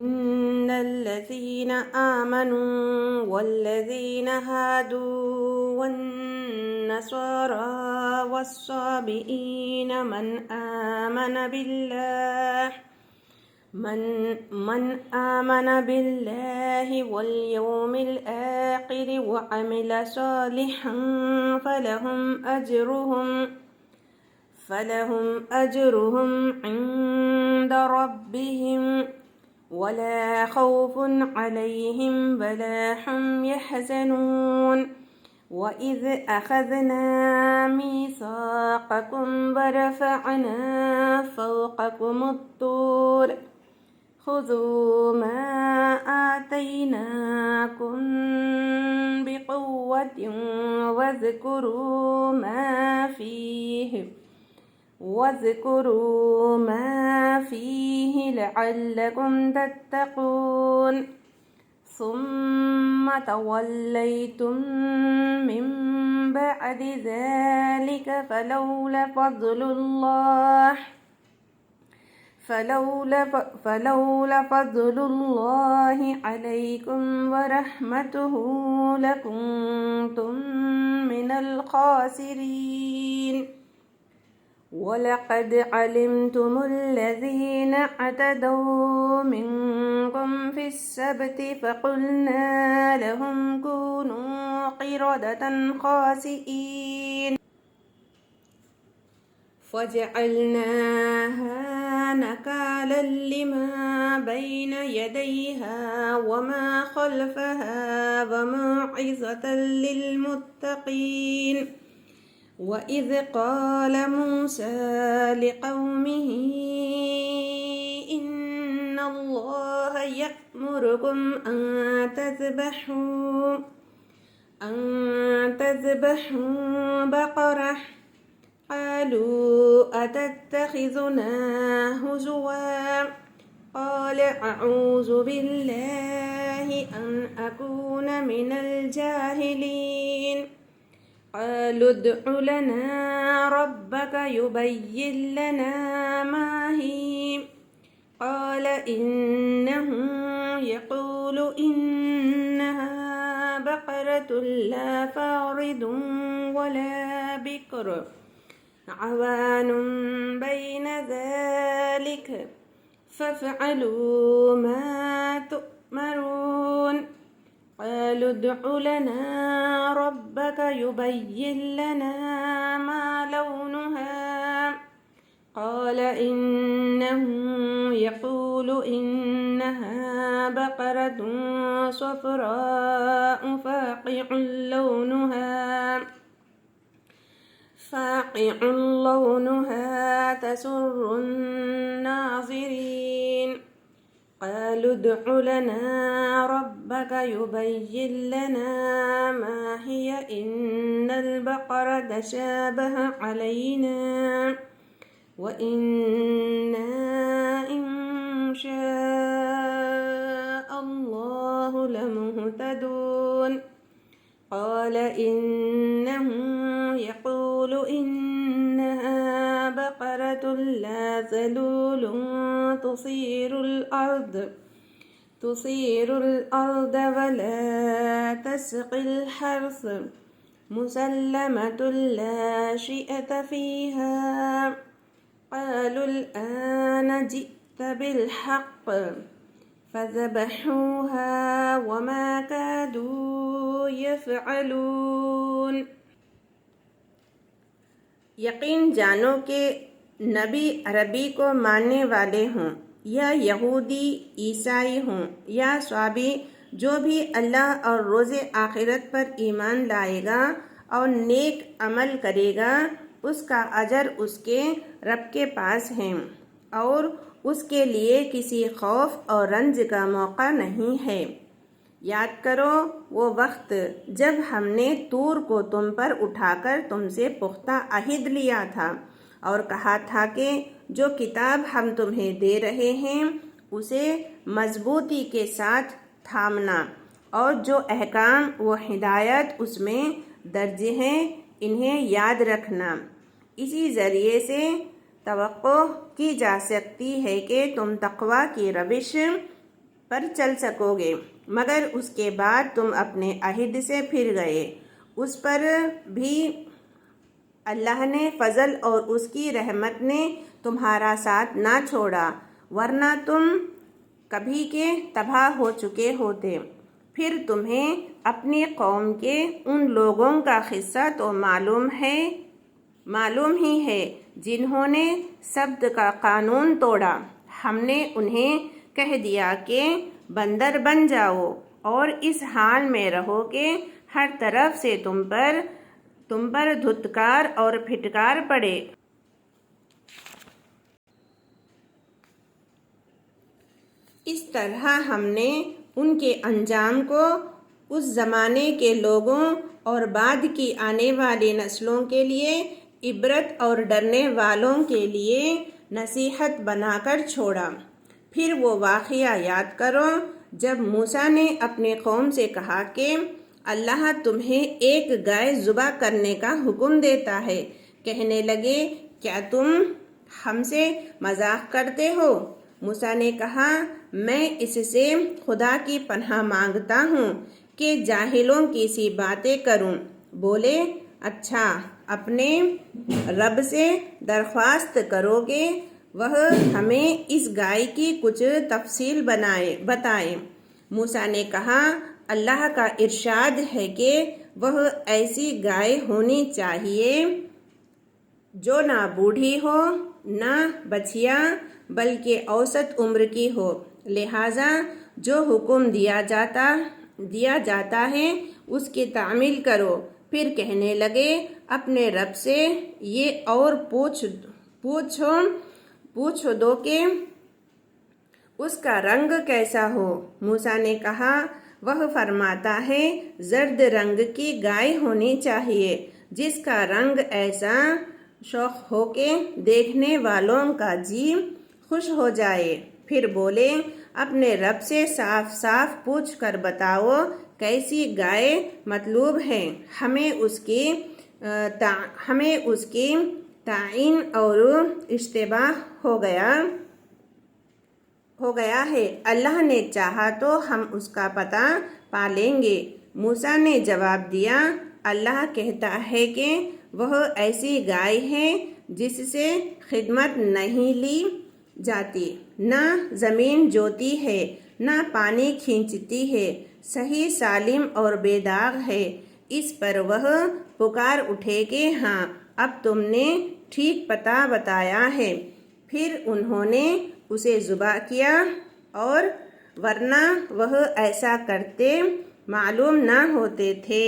إن الذين آمنوا والذين هادوا والنصارى والصابئين من آمن بالله واليوم الآخر وعمل صالحا فلهم أجرهم عند ربهم ولا خوف عليهم ولا هم يحزنون وإذ أخذنا ميثاقكم ورفعنا فوقكم الطور خذوا ما آتيناكم بقوة واذكروا ما فيه لعلكم تتقون ثم توليتم من بعد ذلك فلولا فضل الله عليكم ورحمته لكنتم من الخاسرين ولقد علمتم الذين اعتدوا منكم في السبت فقلنا لهم كونوا قردة خاسئين فجعلناها نكالا لما بين يديها وما خلفها وموعظة للمتقين وإذ قال موسى لقومه إن الله يأمركم أن تذبحوا بقرة قالوا أتتخذنا هزوا قال أعوذ بالله أن أكون من الجاهلين قالوا ادع لنا ربك يبين لنا ما هي قال إنه يقول إنها بقرة لا فارض ولا بكر عوان بين ذلك فافعلوا ما تؤمرون قالوا ادع لنا ربك يبين لنا ما لونها قال إنه يقول إنها بقرة صفراء فاقع لونها تسر الناظرين قالوا ادع لنا ربك يبين لنا ما هي إن البقرة تشابه علينا وإنا إن شاء الله لمهتدون قال إنه يقول إنها بقرة لا ذلول تثير الأرض ولا تسقي الحرث مسلمة لا شيئة فيها قالوا الآن جئت بالحق فذبحوها وما كادوا يفعلون یقین جانو کہ نبی عربی کو ماننے والے ہوں یا یہودی عیسائی ہوں یا صابی جو بھی اللہ اور روز آخرت پر ایمان لائے گا اور نیک عمل کرے گا اس کا اجر اس کے رب کے پاس ہے اور اس کے لیے کسی خوف اور رنج کا موقع نہیں ہے۔ یاد کرو وہ وقت جب ہم نے طور کو تم پر اٹھا کر تم سے پختہ عہد لیا تھا اور کہا تھا کہ جو کتاب ہم تمہیں دے رہے ہیں اسے مضبوطی کے ساتھ تھامنا اور جو احکام و ہدایت اس میں درج ہیں انہیں یاد رکھنا۔ اسی ذریعے سے توقع کی جا سکتی ہے کہ تم تقوی کی روش پر چل سکو گے، مگر اس کے بعد تم اپنے عہد سے پھر گئے۔ اس پر بھی اللہ نے فضل اور اس کی رحمت نے تمہارا ساتھ نہ چھوڑا، ورنہ تم کبھی کے تباہ ہو چکے ہوتے۔ پھر تمہیں اپنی قوم کے ان لوگوں کا قصہ تو معلوم ہی ہے جنہوں نے سبت کا قانون توڑا۔ ہم نے انہیں کہہ دیا کہ بندر بن جاؤ اور اس حال میں رہو کہ ہر طرف سے تم پر دھتکار اور پھٹکار پڑے۔ اس طرح ہم نے ان کے انجام کو اس زمانے کے لوگوں اور بعد کی آنے والی نسلوں کے لیے عبرت اور ڈرنے والوں کے لیے نصیحت بنا کر چھوڑا۔ پھر وہ واقعہ یاد کرو جب موسیٰ نے اپنی قوم سے کہا کہ اللہ تمہیں ایک گائے ذبح کرنے کا حکم دیتا ہے۔ کہنے لگے، کیا تم ہم سے مذاق کرتے ہو؟ موسیٰ نے کہا، میں اس سے خدا کی پناہ مانگتا ہوں کہ جاہلوں کی سی باتیں کروں۔ بولے، اچھا، اپنے رب سے درخواست کرو کہ وہ ہمیں اس گائے کی کچھ تفصیل بتائے۔ موسیٰ نے کہا، اللہ کا ارشاد ہے کہ وہ ایسی گائے ہونی چاہیے جو نہ بوڑھی ہو نہ بچھیا بلکہ اوسط عمر کی ہو، لہٰذا جو حکم دیا جاتا ہے اس کی تعمیل کرو۔ پھر کہنے لگے، اپنے رب سے یہ اور پوچھ دو کہ اس کا رنگ کیسا ہو۔ موسیٰ نے کہا، وہ فرماتا ہے زرد رنگ کی گائے ہونی چاہیے جس کا رنگ ایسا شوخ ہو کہ دیکھنے والوں کا جی خوش ہو جائے۔ پھر بولے، اپنے رب سے صاف صاف پوچھ کر بتاؤ کیسی گائے مطلوب ہے، ہمیں اس کی تعین اور اشتباہ ہو گیا ہے، اللہ نے چاہا تو ہم اس کا پتہ پا لیں گے۔ موسیٰ نے جواب دیا، اللہ کہتا ہے کہ وہ ایسی گائے ہے جس سے خدمت نہیں لی جاتی، نہ زمین جوتی ہے نہ پانی کھینچتی ہے، صحیح سالم اور بے داغ ہے۔ اس پر وہ پکار اٹھے کہ ہاں، اب تم نے ٹھیک پتہ بتایا ہے۔ پھر انہوں نے اسے ذبح کیا، اور ورنہ وہ ایسا کرتے معلوم نہ ہوتے تھے۔